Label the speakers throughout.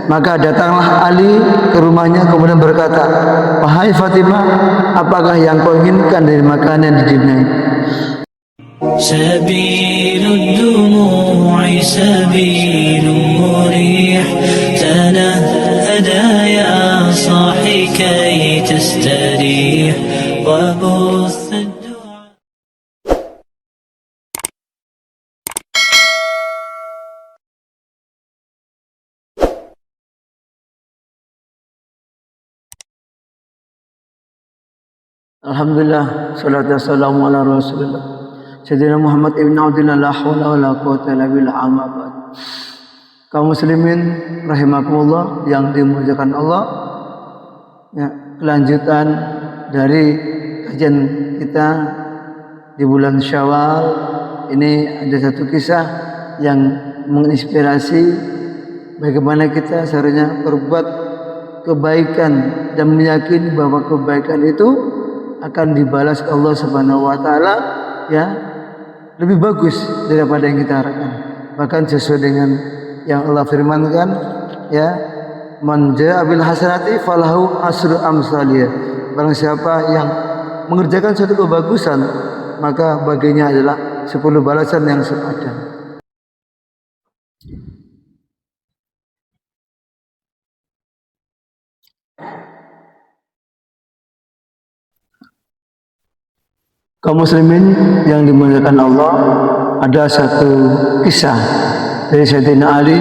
Speaker 1: Maka datanglah Ali ke rumahnya kemudian berkata, "Wahai Fatimah, apakah yang kau inginkan dari makanan di dunia ini?"
Speaker 2: سبيل الدموع سبيل مريح تنهد يا صاحي كي تستريح وبث الدعاء.
Speaker 1: Alhamdulillah, salatu wassalamu ala Rasulillah Sayyidina Muhammad ibn Abdullah, la hawla wa la quwwata illa billah, amma ba'd. Kaum muslimin rahimakumullah yang dimuliakan Allah, ya, kelanjutan dari kajian kita di bulan Syawal ini ada satu kisah yang menginspirasi bagaimana kita seharusnya berbuat kebaikan dan meyakini bahwa kebaikan itu akan dibalas Allah Subhanahu wa taala, ya, lebih bagus daripada yang kita harapkan. Bahkan sesuai dengan yang Allah firmankan, ya, man jaa bil hasanati falahu asru amsalih. Barang siapa yang mengerjakan suatu kebagusan, maka baginya adalah 10 balasan yang sepadan. Kaum muslimin yang dimuliakan Allah, ada satu kisah dari Sayyidina Ali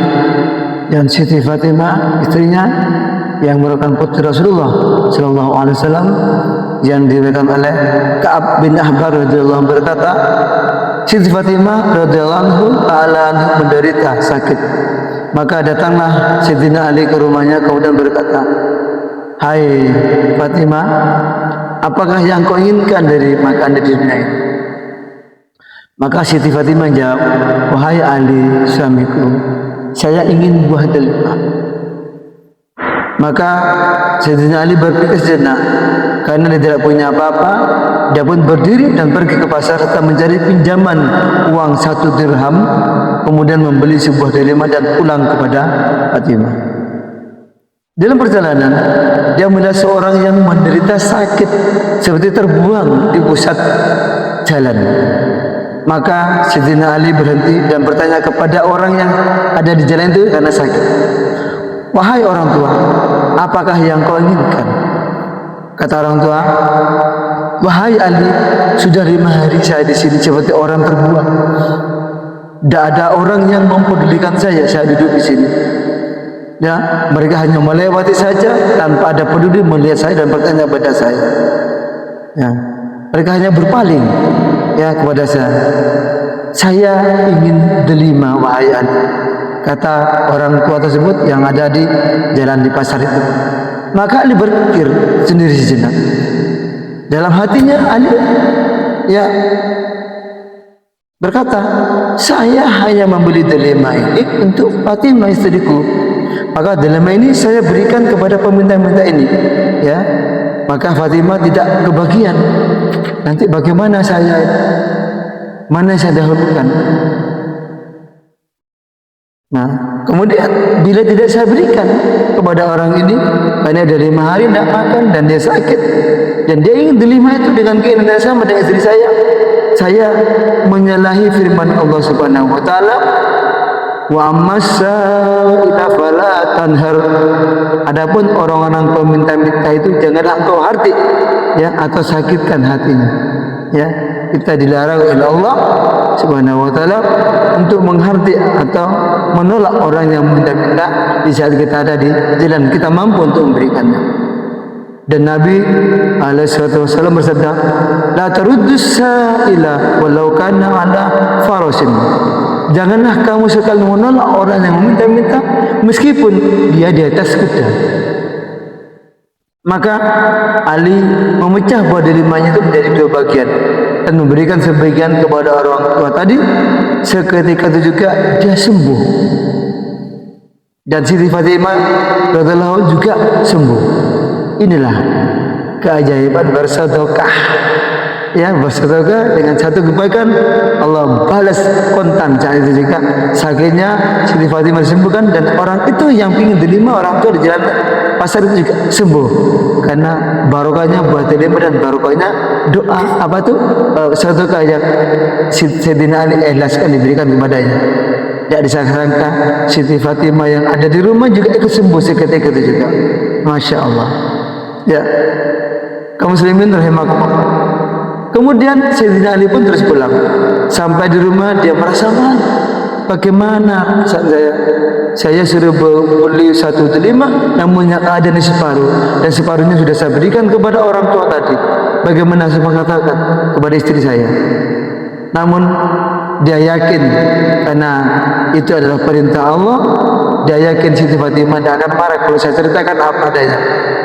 Speaker 1: dan Siti Fatimah istrinya yang merupakan putri Rasulullah sallallahu alaihi wasallam, yang diriwayatkan oleh Ka'ab bin Ahbar radhiyallahu anhu berkata, Siti Fatimah radhiyallahu anha menderita sakit. Maka datanglah Sayyidina Ali ke rumahnya kemudian berkata, "Hai Fatimah, apakah yang kau inginkan dari makanan di dunia ini?" Maka Siti Fatimah jawab, "Wahai Ali suamiku, saya ingin buah delima." Maka Sayyidina Ali berpikir sejenak, karena dia tidak punya apa-apa, dia pun berdiri dan pergi ke pasar serta mencari pinjaman uang 1 dirham, kemudian membeli sebuah delima dan pulang kepada Fatimah. Dalam perjalanan, dia melihat seorang yang menderita sakit seperti terbuang di pusat jalan. Maka Sayyidina Ali berhenti dan bertanya kepada orang yang ada di jalan itu karena sakit, "Wahai orang tua, apakah yang kau inginkan?" Kata orang tua, "Wahai Ali, sudah 5 hari saya di sini seperti orang terbuang. Tidak ada orang yang mempedulikan saya duduk di sini. Ya, mereka hanya melewati saja tanpa ada peduli melihat saya dan bertanya kepada saya. Ya, mereka hanya berpaling, ya, kepada saya. Saya ingin delima, wahai Ali," kata orang tua tersebut yang ada di jalan di pasar itu. Maka Ali berpikir sendiri sejenak. Dalam hatinya Ali, ya, berkata, "Saya hanya membeli delima ini untuk Fatimah istriku. Maka delima ini saya berikan kepada peminta-minta ini, ya. Maka Fatimah tidak kebagian. Nanti bagaimana saya? Mana saya dahulukan?" Nah, kemudian bila tidak saya berikan kepada orang ini, karena dia 5 hari tidak makan dan dia sakit, dan dia ingin delima itu dengan keinginan yang sama dengan istri saya menyalahi firman Allah Subhanahu wa taala, "Wa amassa fala tanhar." Adapun orang-orang peminta-minta itu janganlah engkau hardik, ya, atau sakitkan hatinya. Ya, kita dilarang oleh Allah Subhanahu wa taala untuk menghardik atau menolak orang yang minta-minta di saat kita ada di jalan, kita mampu untuk memberikannya. Dan Nabi alaihissalam bersabda, "La taruddus sa'ila walau kana ala farasin." Janganlah kamu sekali menolak orang yang meminta-minta meskipun dia di atas kuda. Maka Ali memecah buah delimanya itu menjadi 2 bagian dan memberikan sebagian kepada orang tua tadi. Seketika itu juga dia sembuh, dan Siti Fatimah radhiyallahu anha juga sembuh. Inilah keajaiban bersedekah, ya bersedekah dengan satu kebaikan, Allah balas kontan saat itu juga. Sakitnya Siti Fatimah disembuhkan, dan orang itu yang ingin terima orang tua di jalan pasar itu juga sembuh, karena barokahnya buat terima dan barokahnya doa apa tuh sedekah yang Sayyidina Ali ikhlaskan diberikan kepadanya. Tidak disangka Siti Fatimah yang ada di rumah juga ikut sembuh seketika itu juga. Masya Allah. Ya, kaum muslimin rahimakumullah. Kemudian Sayyidina Ali pun terus pulang. Sampai di rumah dia merasa malu. Bagaimana saya suruh beli 1 delima, namun yang ada di separuh, dan separuhnya sudah saya berikan kepada orang tua tadi. Bagaimana saya mengatakan kepada istri saya? Namun dia yakin karena itu adalah perintah Allah. Dia yakin Siti Fatimah tidak akan marah kalau saya ceritakan apa adanya,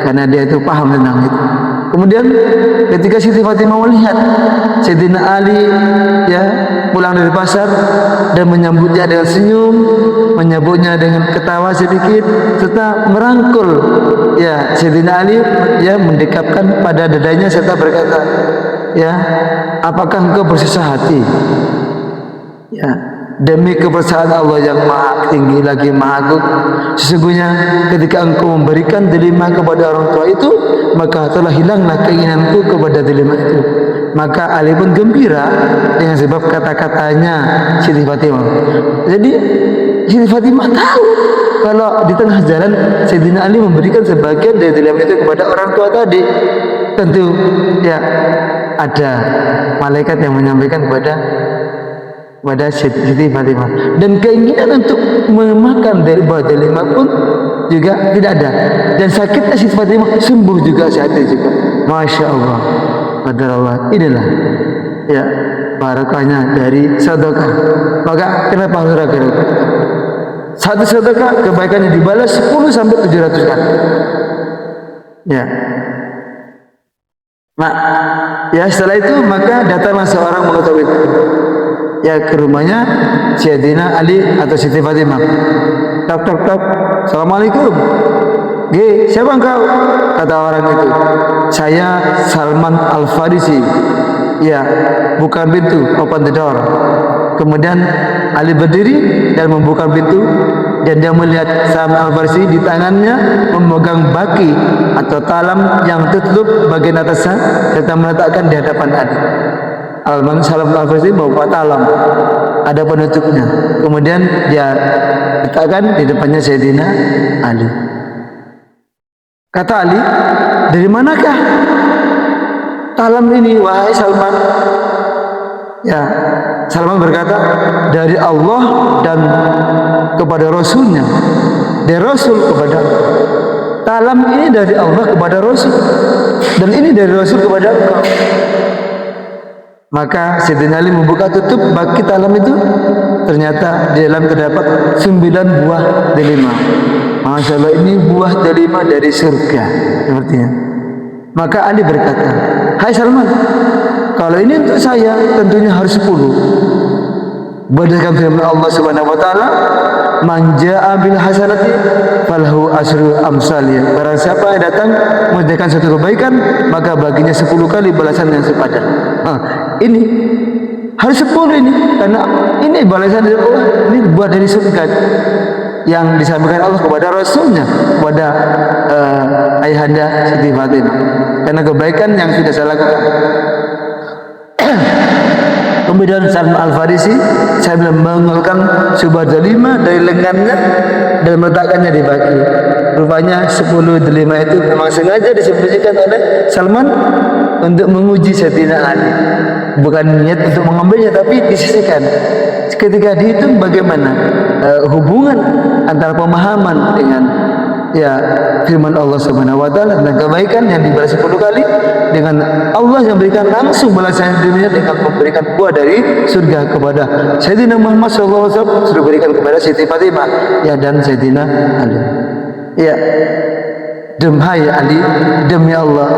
Speaker 1: karena dia itu paham tentang itu. Kemudian ketika Siti Fatimah melihat Sayyidina Ali ya pulang dari pasar dan menyambutnya dengan senyum, menyambutnya dengan ketawa sedikit, serta merangkul ya Sayyidina Ali, ya mendekapkan pada dadanya serta berkata, ya, apakah engkau bersusah hati? Ya, demi kebesaran Allah yang maha tinggi lagi maha agung, sesungguhnya ketika engkau memberikan delima kepada orang tua itu, maka telah hilanglah keinginanku kepada delima itu. Maka Ali pun gembira dengan sebab kata-katanya Siti Fatimah. Jadi Siti Fatimah tahu kalau di tengah jalan Sayyidina Ali memberikan sebagian dari delima itu kepada orang tua tadi. Tentu ya ada malaikat yang menyampaikan kepada Siti Fatimah, dan keinginan untuk memakan dari buah delima pun juga tidak ada, dan sakitnya Siti Fatimah sembuh juga saat itu juga. Masya Allah, qadarullah. Inilah ya barakahnya dari sedekah. Maka kenapa harus ragu? Satu sedekah kebaikannya dibalas 10 sampai 700 kali. Ya. Nah, ya setelah itu maka datanglah seorang mengetahui ya ke rumahnya Sayyidina Ali atau Siti Fatimah. Tok tok tok. Assalamualaikum. Siapa engkau? Kata orang itu, saya Salman Al-Farisi. Ya, bukan pintu, open the door. Kemudian Ali berdiri dan membuka pintu, dan dia melihat Salman Al-Farisi di tangannya memegang baki atau talam yang tertutup bagian atasnya, serta meletakkan di hadapan Ali. Salman Al-Farisi bawa talam, ada penutupnya. Kemudian dia letakkan di depannya Sayyidina Ali. Kata Ali, dari manakah talam ini wahai Salman? Ya, Salman berkata, dari Allah dan kepada Rasulnya. Dari Rasul kepada talam ini dari Allah kepada Rasul, dan ini dari Rasul kepada engkau. Maka Sayyidina Ali membuka tutup baki talam itu, ternyata di dalam terdapat 9 buah delima. Masya Allah, ini buah delima dari surga sepertinya. Maka Ali berkata, hai Salman, kalau ini untuk saya tentunya harus 10. Berdasarkan firman Allah Subhanahu wa taala, man jaa bil hasanati falahu asyru amsalih. Barang siapa yang datang mengerjakan satu kebaikan, maka baginya 10 kali balasan yang sepadan. Ini harus 10 ini, karena ini balasan dari Allah, ini buat dari surga yang disampaikan Allah kepada Rasulnya, kepada ayahanda Siti Fatimah, karena kebaikan yang sudah saya lakukan. Kemudian Salman Al-Farisi sambil mengeluarkan sebuah delima dari lengannya dan meletakkannya di baki. Rupanya 10 delima itu memang sengaja disembunyikan oleh Salman untuk menguji Sayyidina Ali. Bukan niat untuk mengambilnya, tapi disisihkan. Ketika dihitung bagaimana hubungan antara pemahaman dengan ya firman Allah Subhanahu wa taala dan kebaikan yang dibalas 10 kali, dengan Allah yang berikan langsung balasan dunia dengan memberikan buah dari surga kepada Sayyidina Muhammad sallallahu alaihi wasallam, sudah berikan kepada Siti Fatimah ya dan Sayyidina Ali. Ya, demi Ali, demi Allah,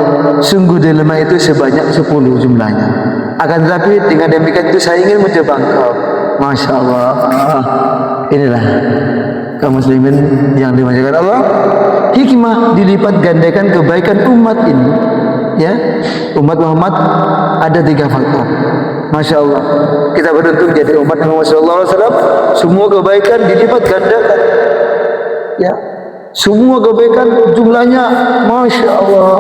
Speaker 1: sungguh delima itu sebanyak 10 jumlahnya. Akan tetapi dengan demikian itu saya ingin mencoba engkau. Masya Allah. Inilah kaum muslimin yang dimuliakan Allah. Hikmah dilipat gandakan kebaikan umat ini ya umat Muhammad ada 3 faktor. Masya Allah, kita beruntung jadi umat Muhammad SAW. Semua kebaikan dilipat gandakan, ya semua kebaikan jumlahnya Masya Allah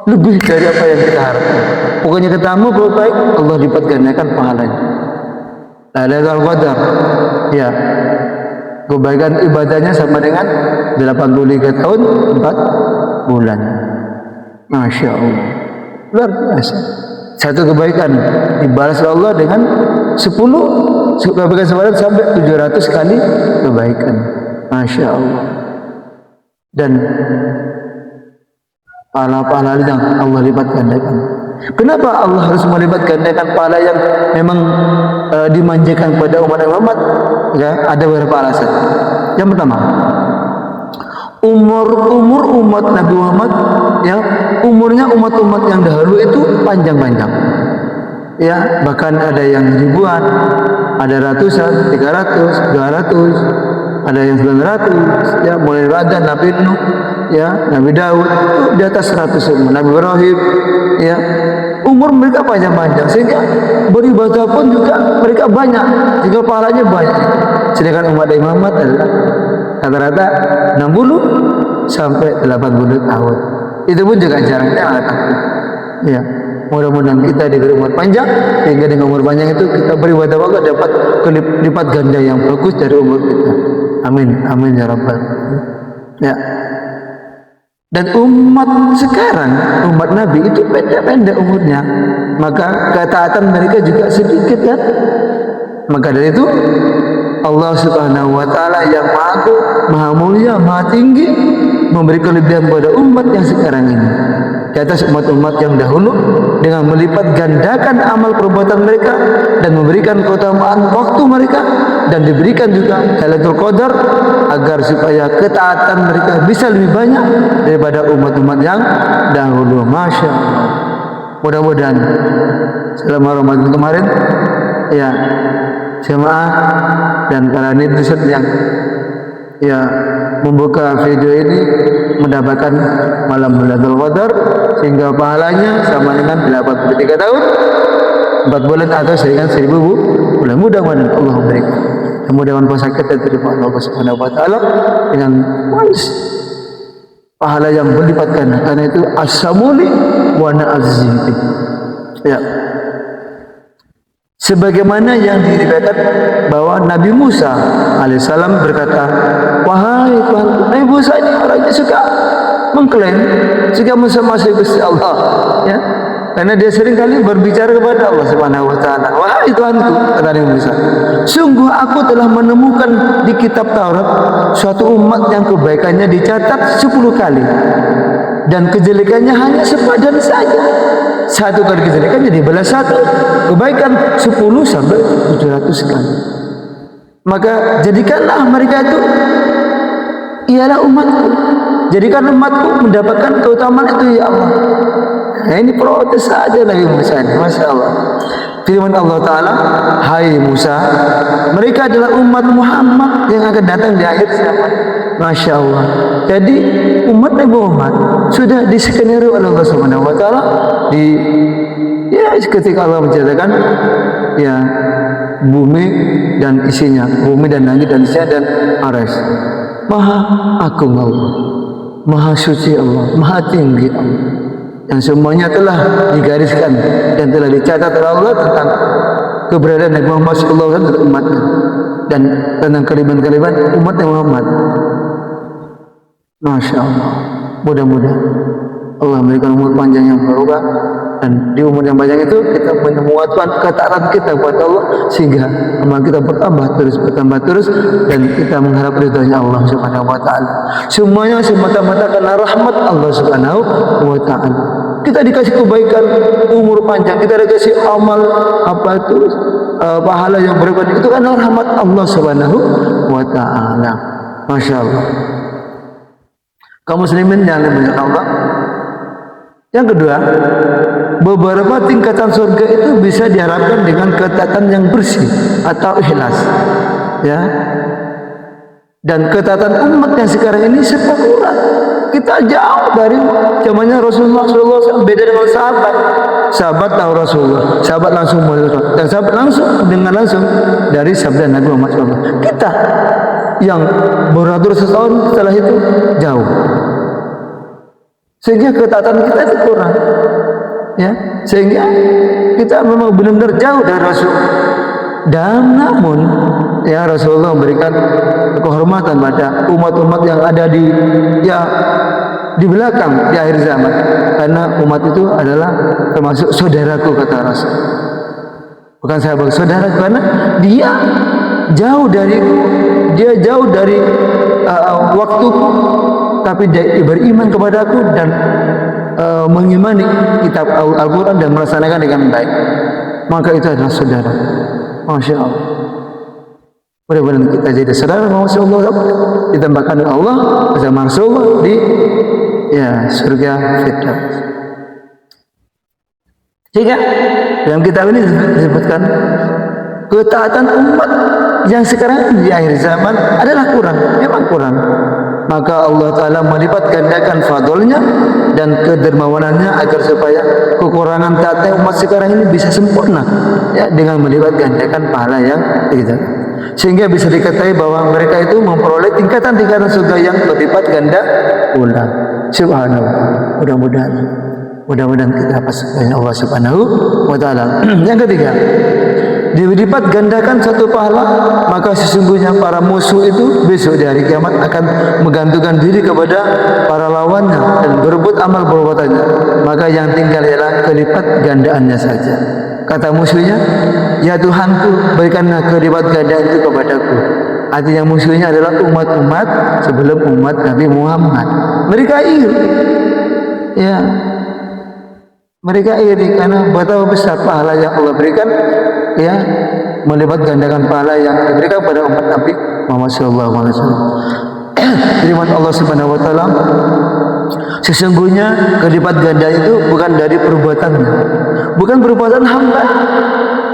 Speaker 1: lebih dari apa yang kita harapkan. Pokoknya kita mau berbaik, Allah lipat gandakan pahalanya. Lailatul Qadar, ya kebaikan ibadahnya sama dengan 83 tahun 4 bulan. Masya Allah, luar biasa. Satu kebaikan dibalas oleh Allah dengan 10 kebaikan sebaran sampai 700 kali kebaikan. Masya Allah. Dan pahala-pahala yang Allah lipat gandakan. Kenapa Allah harus melipat gandakan pahala yang memang dimanjakan pada umat Muhammad? Ya, ada beberapa alasan. Yang pertama, umur umat Nabi Muhammad, ya umurnya umat-umat yang dahulu itu panjang-panjang. Ya, bahkan ada yang ribuan, ada ratusan, 300, 200, ada yang 900, ya mulai ada Nabi Nuh, ya Nabi Daud di atas 100 umur, Nabi Ibrahim, ya umur mereka panjang-panjang sehingga beribadah pun juga mereka banyak, sehingga pahalanya banyak. Sedangkan umat Nabi Muhammad adalah rata-rata 60 sampai 80 tahun. Itu pun juga jarang-jarang. Ya, mudah-mudahan kita diberi umur panjang sehingga dengan umur panjang itu kita beribadah Allah dapat lipat ganda yang bagus dari umur kita. Amin, amin ya rabbal. Ya. Dan umat sekarang, umat Nabi itu pendek-pendek umurnya, maka ketaatan mereka juga sedikit kan. Maka dari itu Allah Subhanahu wa taala yang maha mulia, maha tinggi memberi kelebihan pada umat yang sekarang ini di atas umat-umat yang dahulu dengan melipat gandakan amal perbuatan mereka dan memberikan keutamaan waktu mereka dan diberikan juga Lailatul Qadar agar supaya ketaatan mereka bisa lebih banyak daripada umat-umat yang dahulu. Masya Allah. Mudah-mudahan selama Ramadan kemarin, ya jemaah dan para netizen yang ya membuka video ini mendapatkan malam Lailatul Qadar sehingga pahalanya sama dengan 83 tahun 4 bulan atau dengan 1000 bulan. Mudah-mudahan Allah memberikan. Mudah-mudahan puasa kita diterima Allah Subhanahu wa taala dengan manis pahala yang berlipat ganda, karena itu as-samuli wa na'azzihi. Ya. Sebagaimana yang diriwayatkan bahwa Nabi Musa alaihissalam berkata, wahai Tuhan, Nabi Musa ini orangnya suka mengklaim, suka mensemasi Gusti Allah, ya, karena dia sering kali berbicara kepada Allah Subhanahu wa taala. Wahai Tuhanku, kata Nabi Musa, sungguh aku telah menemukan di kitab Taurat suatu umat yang kebaikannya dicatat 10 kali dan kejelekannya hanya sepadan saja. Satu kali kejelekan jadi balas satu, kebaikan 10 sampai 700 kali. Maka jadikanlah mereka itu ialah umatku, jadikan umatku mendapatkan keutamaan itu ya Allah. Nah, ini protes saja Nabi Musa ini. Masya Allah. Firman Allah Ta'ala, hai Musa, mereka adalah umat Muhammad yang akan datang di akhir zaman. Masya Allah. Jadi umat Nabi Muhammad sudah diskenario oleh Allah Subhanahu wa taala di ya ketika Allah menceritakan ya bumi dan isinya, bumi dan langit dan isinya dan aras. Maha agung Allah, maha suci Allah, maha tinggi Allah, yang semuanya telah digariskan dan telah dicatat oleh Allah tentang keberadaan Nabi Muhammad sallallahu alaihi wasallam dan umatnya dan tentang kelebihan-kelebihan umat Nabi Muhammad. Masya Allah. Mudah-mudahan Allah memberikan umur panjang yang berubah, dan di umur yang panjang itu kita menguatkan ketaatan kita kepada Allah sehingga amal kita bertambah terus dan kita mengharap ridhonya Allah Subhanahu wa taala. Semuanya semata-mata karena rahmat Allah Subhanahu wa taala. Kita dikasih kebaikan, umur panjang, kita dikasih amal apa itu pahala yang berlipat, itu karena rahmat Allah Subhanahu wa taala. Masya Allah. Kaum muslimin yang dimuliakan Allah. Yang kedua, beberapa tingkatan surga itu bisa diharapkan dengan ketaatan yang bersih atau ikhlas. Ya. Dan ketaatan umat yang sekarang ini serba kurang. Kita jauh dari zamannya Rasulullah SAW, beda dengan sahabat. Sahabat tahu Rasulullah, sahabat langsung melihat, dan sahabat langsung dengar langsung dari sabda Nabi Muhammad SAW. Kita yang beratus tahun setelah itu jauh, sehingga ketaatan kita itu kurang, ya, sehingga kita memang benar-benar jauh dari Rasul. Dan namun ya Rasulullah memberikan kehormatan pada umat-umat yang ada di belakang di akhir zaman, karena umat itu adalah termasuk saudaraku, kata Rasul. Bukan sahabat, saudara, karena dia jauh dariku, dia jauh dari waktuku, tapi dia beriman kepadaku dan mengimani kitab Al-Quran dan melaksanakan dengan baik, maka itu adalah saudara. Masya Allah. Mudah-mudahan kita jadi saudara Masya Allah, ditambahkan oleh Allah bersama Rasulullah di surga Firdaus. Sehingga dalam kitab ini disebutkan ketaatan umat yang sekarang di akhir zaman adalah kurang, memang kurang. Maka Allah Ta'ala melipat gandakan fadlnya dan kedermawanannya agar supaya kekurangan taat umat sekarang ini bisa sempurna, ya, dengan melipat gandakan pahala yang kita, sehingga bisa diketahui bahwa mereka itu memperoleh tingkatan-tingkatan surga yang berlipat ganda pula. Subhanallah. Mudah-mudahan kita pasrahkan Allah Subhanahu wa Ta'ala. Yang ketiga, dilipat gandakan satu pahala, maka sesungguhnya para musuh itu besok di hari kiamat akan menggantungkan diri kepada para lawannya dan berebut amal perbuatannya. Maka yang tinggal ialah kelipat gandaannya saja. Kata musuhnya, ya Tuhanku, berikanlah kelipat gandaan itu kepadaku. Artinya musuhnya adalah umat-umat sebelum umat Nabi Muhammad. Mereka iri, ya, mereka iri karena betapa besar pahala yang Allah berikan, ya, melipat gandakan pahala yang diberikan pada umat Nabi Muhammad SAW. Firman Allah Subhanahu wa Ta'ala, sesungguhnya kelipat ganda itu bukan dari perbuatannya, bukan perbuatan hamba,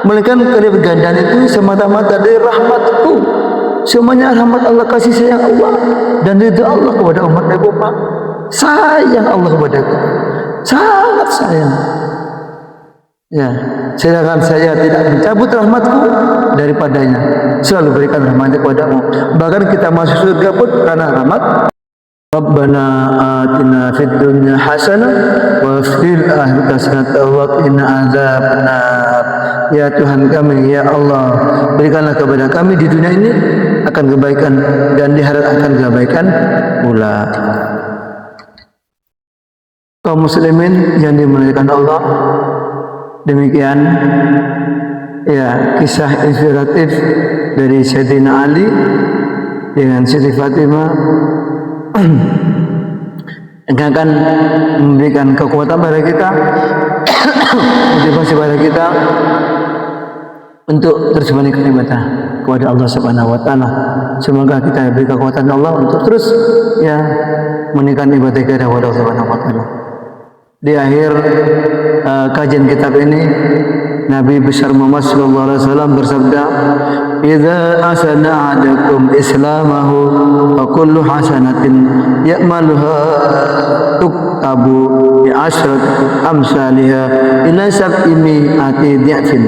Speaker 1: melainkan kelipat gandaan itu semata-mata dari rahmatku. Semuanya rahmat Allah, kasih sayang Allah dan ridha Allah kepada umat Nabi Muhammad. Sayang Allah kepadaku, sangat sayang. Ya, sedangkan saya tidak mencabut rahmatku daripadanya, selalu berikan rahmatnya kepadamu. Bahkan kita masuk surga pun karena rahmat. Rabbana atina fid dunya hasanah wa fil akhirati hasanah wa qina adzabannar. Ya Tuhan kami, ya Allah, berikanlah kepada kami di dunia ini akan kebaikan dan di akhirat akan kebaikan pula. Kaum muslimin yang dimuliakan Allah, demikian ya kisah inspiratif dari Sayyidina Ali dengan Siti Fatimah yang akan memberikan kekuatan pada kita, motivasi pada kita untuk terus meningkatkan ibadah kepada Allah Subhanahu wa Ta'ala. Semoga kita diberi kekuatan Allah untuk terus ya meningkatkan ibadah kepada Allah Subhanahu wa Ta'ala. Di akhir kajian kitab ini, Nabi besar Muhammad sallallahu alaihi wasallam bersabda, "Idza asana ahadakum islamahu fa kullu hasanatin ya'maluha tuktabu bi ashrati amsalha ila sab'i mi'ati dhi'fin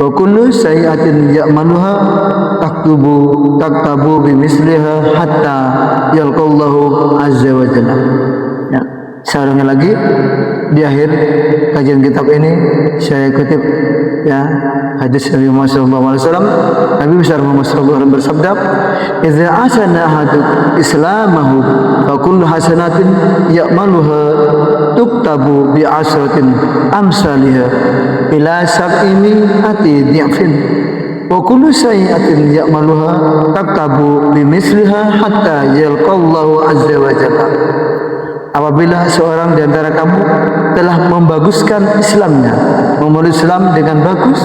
Speaker 1: wa kullu sayyi'atin ya'maluha taktabu bi misliha hatta yalqallahu azza wa jalla." Ya, sekarang lagi di akhir kajian kitab ini saya kutip ya hadis Nabi Muhammad SAW. Nabi besar Muhammad SAW bersabda, "Idza asana ahadu islamahu fa kullu hasanatin ya'maluha tuktabu bi asratin amsalha ila sab'i mi'ati dhi'fin wa kullu sayyi'atin ya'maluha taktabu bi misliha hatta yalqallahu azza wa jalla." Apabila seorang di antara kamu telah membaguskan Islamnya, memeluk Islam dengan bagus,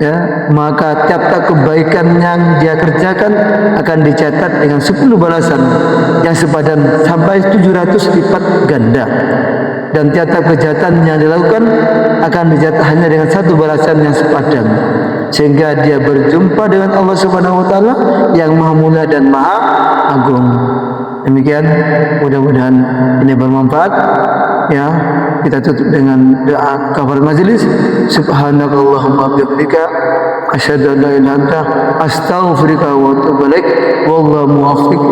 Speaker 1: ya, maka tiap-tiap kebaikan yang dia kerjakan akan dicatat dengan 10 balasan yang sepadan sampai 700 lipat ganda, dan tiap-tiap kejahatan yang dilakukan akan dicatat hanya dengan 1 balasan yang sepadan. sehingga dia berjumpa dengan Allah Subhanahu wa taala yang Maha Mulia dan Maha Agung. Demikian, mudah-mudahan ini bermanfaat. Ya, kita tutup dengan doa kafaratul majelis. Subhanakallahumma bihamdika asyhadu an la ilaha illa anta astaghfiruka wa atubu ilaik. Wallahu muwaffiq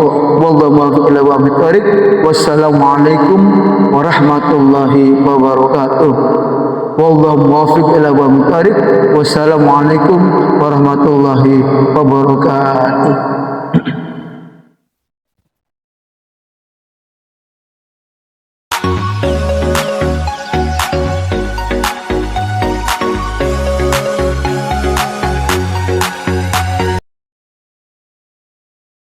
Speaker 1: ila aqwamit thoriq. Wassalamualaikum warahmatullahi wabarakatuh. Wallahu muwaffiq ila aqwamit thoriq. Wassalamualaikum warahmatullahi wabarakatuh.